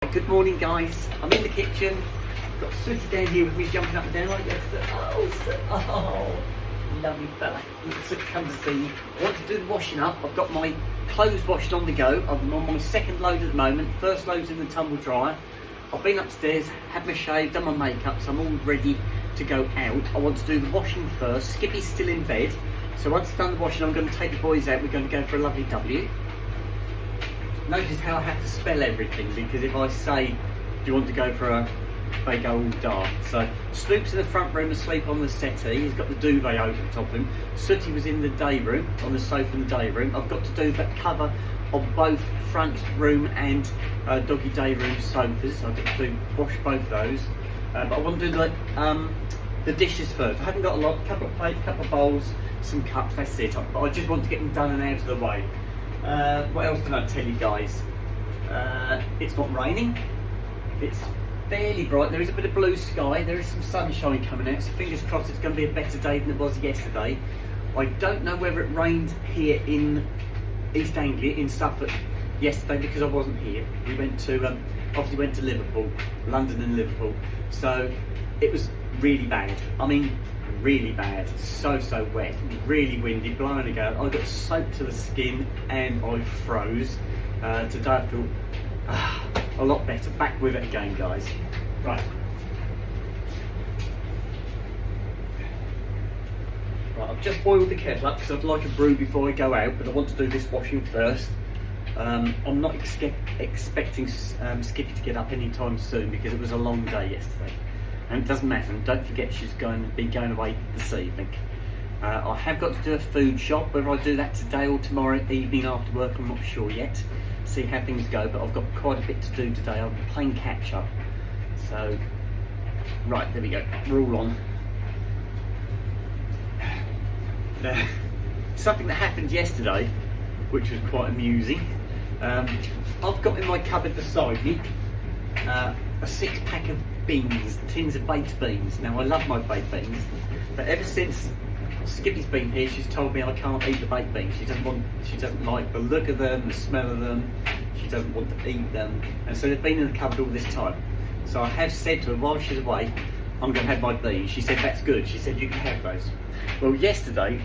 Right, good morning guys. I'm in the kitchen. Got Sooty down here with me jumping up and down like this. Oh, lovely fella. Sooty come to see me. I want to do the washing up. I've got my clothes washed on the go. I'm on my second load at the moment. First load's in the tumble dryer. I've been upstairs, had my shave, done my makeup, so I'm all ready to go out. I want to do the washing first. Skippy's still in bed. So once I've done the washing, I'm going to take the boys out. We're going to go for a lovely W. Notice how I have to spell everything, because if I say, do you want to go for a, they go all daft. So Snoop's in the front room asleep on the settee. He's got the duvet over the top of him. Sooty was in the day room, on the sofa in the day room. I've got to do that cover on both front room and doggy day room sofas. I've got to wash both those. But I want to do the dishes first. I haven't got a lot, couple of plates, couple of bowls, some cups, that's it. But I just want to get them done and out of the way. What else can I tell you guys? It's not raining. It's fairly bright. There is a bit of blue sky. There is some sunshine coming out. So fingers crossed it's going to be a better day than it was yesterday. I don't know whether it rained here in East Anglia, in Suffolk, yesterday, because I wasn't here. We went to, obviously went to Liverpool, London and Liverpool. So it was really bad. I mean, really bad. So wet, really windy, blowing a gale. I got soaked to the skin and I froze. Today I feel a lot better. Back with it again, guys. Right, I've just boiled the kettle up because I'd like a brew before I go out, but I want to do this washing first. I'm not expecting Skippy to get up anytime soon because it was a long day yesterday. And it doesn't matter, and don't forget she's going to be going away this evening. I have got to do a food shop. Whether I do that today or tomorrow evening after work, I'm not sure yet. See how things go, but I've got quite a bit to do today. I'm playing catch up. So, right, there we go. We're all on. Something that happened yesterday, which was quite amusing. I've got in my cupboard beside me a 6-pack of beans, tins of baked beans. Now I love my baked beans, but ever since Skippy's been here, she's told me I can't eat the baked beans. She doesn't like the look of them, the smell of them. She doesn't want to eat them, and so they've been in the cupboard all this time. So I have said to her while she's away, I'm going to have my beans. She said that's good. She said you can have those. Well, yesterday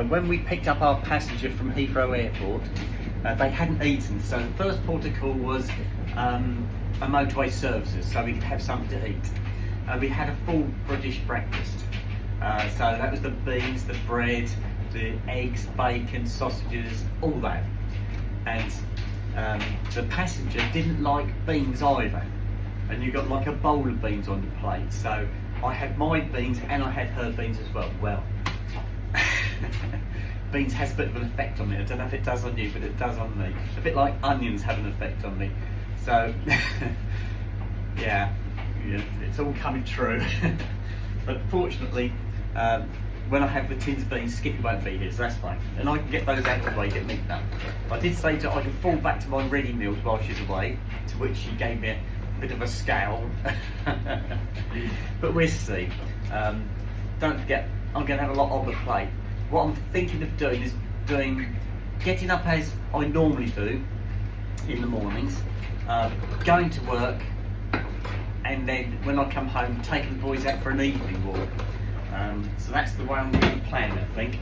when we picked up our passenger from Heathrow Airport, they hadn't eaten. So the first port of call was a motorway services, so we could have something to eat. We had a full British breakfast. So that was the beans, the bread, the eggs, bacon, sausages, all that. And the passenger didn't like beans either. And you got like a bowl of beans on your plate. So I had my beans and I had her beans as well. Well, beans has a bit of an effect on me. I don't know if it does on you, but it does on me. A bit like onions have an effect on me. So, yeah, it's all coming true. But fortunately, when I have the tins of beans, Skippy won't be here, so that's fine. And I can get those out of the way, get meat done. I did say to her I can fall back to my ready meals while she's away, to which she gave me a bit of a scowl. But we'll see. Don't forget, I'm going to have a lot on the plate. What I'm thinking of doing is getting up as I normally do in the mornings, going to work, and then when I come home, taking the boys out for an evening walk. So that's the way I'm going to plan it, I think.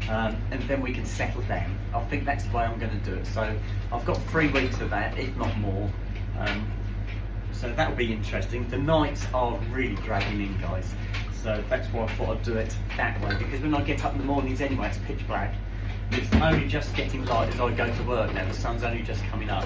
And then we can settle down. I think that's the way I'm going to do it. So I've got 3 weeks of that, if not more. So that'll be interesting. The nights are really dragging in, guys. So that's why I thought I'd do it that way, because when I get up in the mornings anyway, it's pitch black. It's only just getting light as I go to work now. The sun's only just coming up.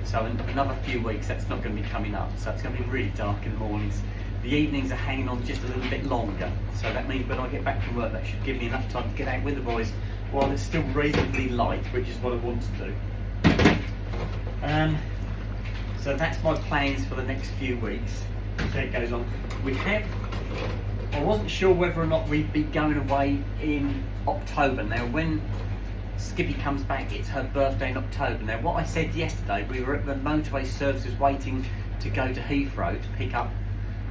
So in another few weeks, that's not going to be coming up. So it's going to be really dark in the mornings. The evenings are hanging on just a little bit longer. So that means when I get back from work, that should give me enough time to get out with the boys while it's still reasonably light, which is what I want to do. So that's my plans for the next few weeks. So it goes on. I wasn't sure whether or not we'd be going away in October. Now, when Skippy comes back, it's her birthday in October. Now, what I said yesterday, we were at the motorway services waiting to go to Heathrow to pick up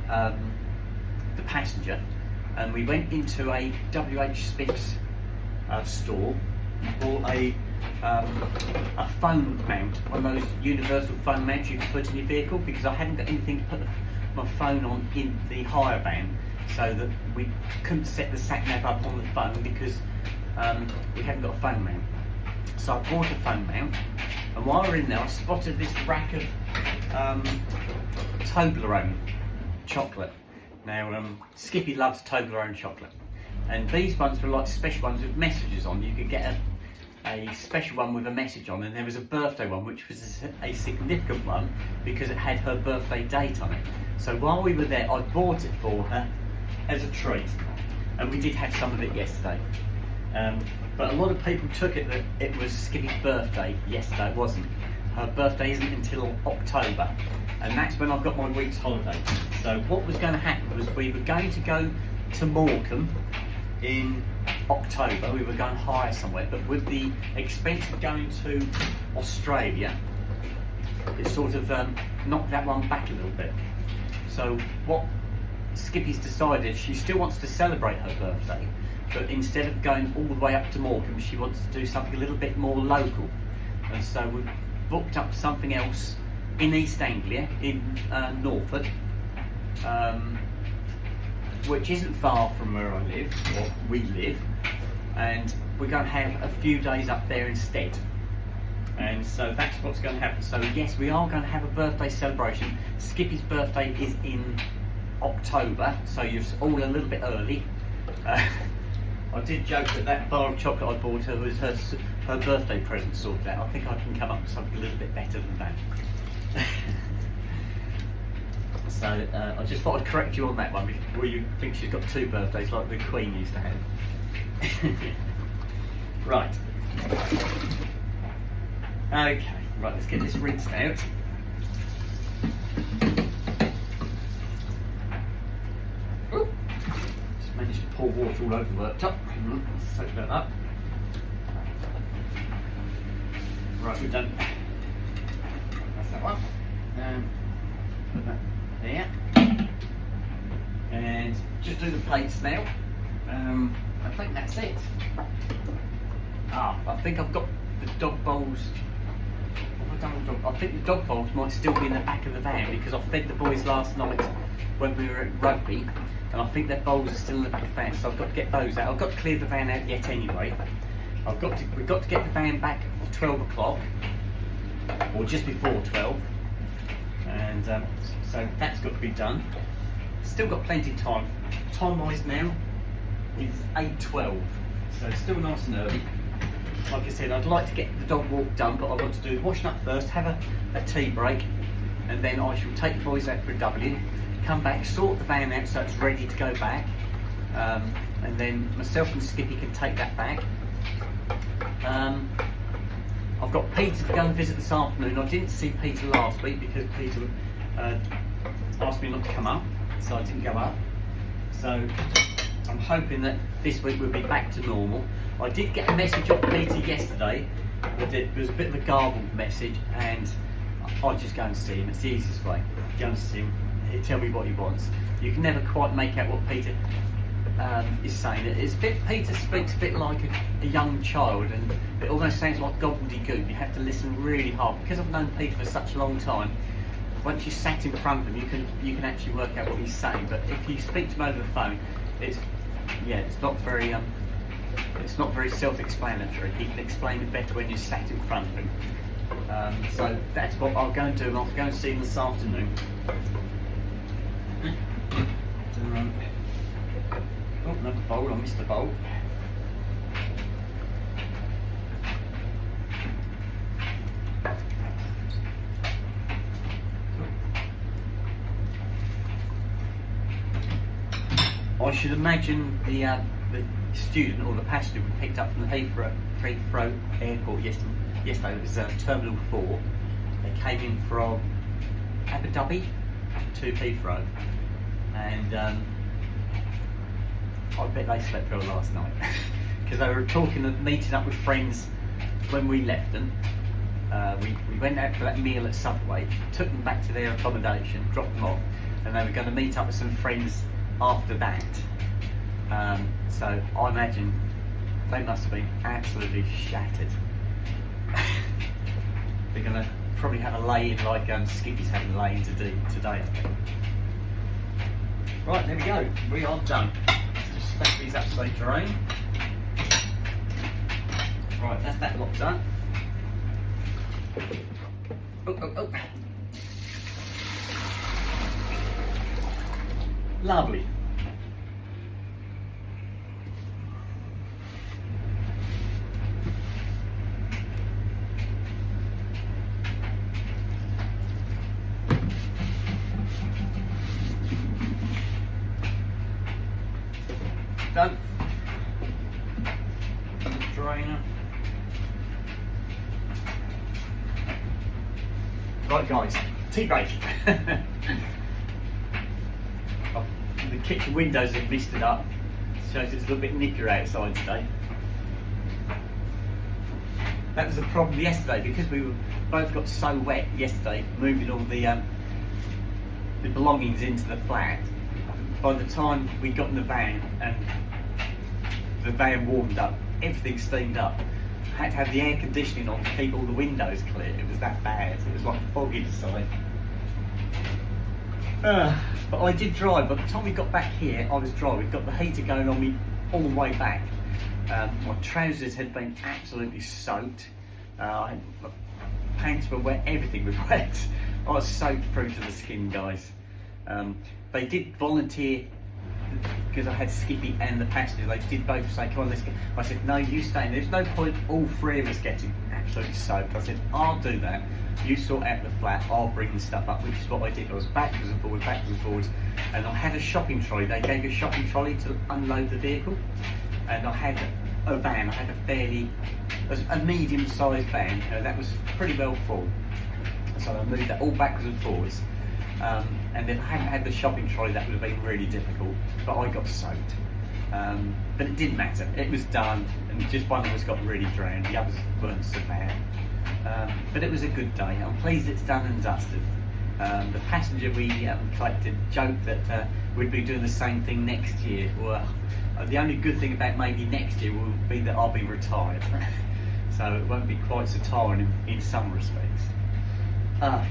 the passenger, and we went into a WH Smith's store and bought a a phone mount, one of those universal phone mounts you can put in your vehicle, because I hadn't got anything to put my phone on in the hire van, so that we couldn't set the sat nav up on the phone because we hadn't got a phone mount. So I bought a phone mount, and while we were in there I spotted this rack of Toblerone chocolate. Now Skippy loves Toblerone chocolate, and these ones were like special ones with messages on. You could get a special one with a message on, and there was a birthday one which was a significant one because it had her birthday date on it. So while we were there I bought it for her as a treat, and we did have some of it yesterday. But a lot of people took it that it was Skippy's birthday yesterday. It wasn't. Her birthday isn't until October, and that's when I've got my week's holiday. So what was going to happen was we were going to go to Morecambe in October. We were going to hire somewhere, but with the expense of going to Australia, it sort of knocked that one back a little bit. So what Skippy's decided, she still wants to celebrate her birthday, but instead of going all the way up to Morecambe, she wants to do something a little bit more local. And so we've booked up something else in East Anglia, in Norfolk, which isn't far from where I live, or we live, and we're going to have a few days up there instead. And so that's what's going to happen. So yes, we are going to have a birthday celebration. Skippy's birthday is in October, so you're all a little bit early. I did joke that that bar of chocolate I bought her was her birthday present sorted out. I think I can come up with something a little bit better than that. So I just thought I'd correct you on that one before you think she's got two birthdays like the Queen used to have. Right. Okay, right, let's get this rinsed out. Ooh. Just managed to pour water all over the worktop. Let's soak that up. Right, we've done. That's that one. Put that there. And just do the plates now. I think that's it. I think I've got the dog bowls. I think the dog bowls might still be in the back of the van because I fed the boys last night when we were at rugby, and I think their bowls are still in the back of the van, so I've got to get those out. I've got to clear the van out yet anyway. We've got to get the van back for 12 o'clock, or just before 12, and so that's got to be done. Still got plenty of time. Time-wise now is 8:12, so it's still nice and early. Like I said, I'd like to get the dog walk done, but I want to do the washing up first, have a tea break, and then I shall take the boys out for a W, come back, sort the van out so it's ready to go back, and then myself and Skippy can take that back. I've got Peter to go and visit this afternoon. I didn't see Peter last week because Peter asked me not to come up, so I didn't go up. So I'm hoping that this week we'll be back to normal. I did get a message off Peter yesterday, but it was a bit of a garbled message, and I'll just go and see him. It's the easiest way. Go and see him. He'll tell me what he wants. You can never quite make out what Peter is saying. Peter speaks a bit like a young child, and it almost sounds like gobbledygook. You have to listen really hard. Because I've known Peter for such a long time, once you sat in front of him, you can actually work out what he's saying. But if you speak to him over the phone, it's not very self-explanatory. He can explain it better when you're sat in front of him. So that's what I'll go and do. I'll go and see him this afternoon. Oh, another bowl. I missed a bowl. I should imagine the student or the passenger we picked up from the Heathrow Airport yesterday. It was Terminal 4. They came in from Abu Dhabi to Heathrow, and I bet they slept well last night because they were talking of meeting up with friends when we left them. We went out for that meal at Subway, took them back to their accommodation, dropped them off, and they were going to meet up with some friends after that. So I imagine they must have been absolutely shattered. We're gonna probably have a lay-in like Skippy's having a lay-in today, I think. Right, there we go. We are done. Let's just stack these up so they drain. Right, that's that lot done. Oh. Lovely. Done. Drainer. Right guys, tea break. The kitchen windows have misted up, shows it's a little bit nippy outside today. That was the problem yesterday because we were both got so wet yesterday moving all the belongings into the flat. By the time we got in the van and the van warmed up, everything steamed up. I had to have the air conditioning on to keep all the windows clear. It was that bad. It was like foggy inside. But I did dry. By the time we got back here, I was dry. We've got the heater going on me all the way back. My trousers had been absolutely soaked. My pants were wet. Everything was wet. I was soaked through to the skin, guys. They did volunteer because I had Skippy and the passengers. They did both say, "Come on, let's go." I said, "No, you stay. There's no point all three of us getting absolutely soaked." I said, "I'll do that. You sort out the flat. I'll bring the stuff up," which is what I did. I was backwards and forwards, and I had a shopping trolley. They gave you a shopping trolley to unload the vehicle, and I had a van. I had a medium-sized van that was pretty well full. So I moved that all backwards and forwards. And if I hadn't had the shopping trolley, that would have been really difficult. But I got soaked. But it didn't matter. It was done, and just one of us got really drowned. The others weren't so bad. But it was a good day. I'm pleased it's done and dusted. The passenger we collected joked that we'd be doing the same thing next year. Well, the only good thing about maybe next year will be that I'll be retired. So it won't be quite so tiring in some respects.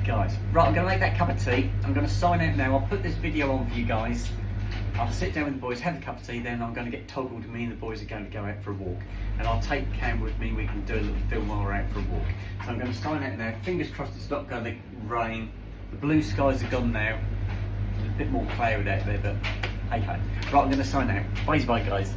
Guys, right, I'm going to make that cup of tea. I'm going to sign out now. I'll put this video on for you guys. I'll sit down with the boys, have a cup of tea, then I'm going to get toggled. Me and the boys are going to go out for a walk. And I'll take the camera with me. We can do a little film while we're out for a walk. So I'm going to sign out now. Fingers crossed it's not going to rain. The blue skies are gone now. There's a bit more cloud out there, but hey ho. Right, I'm going to sign out. Bye, guys.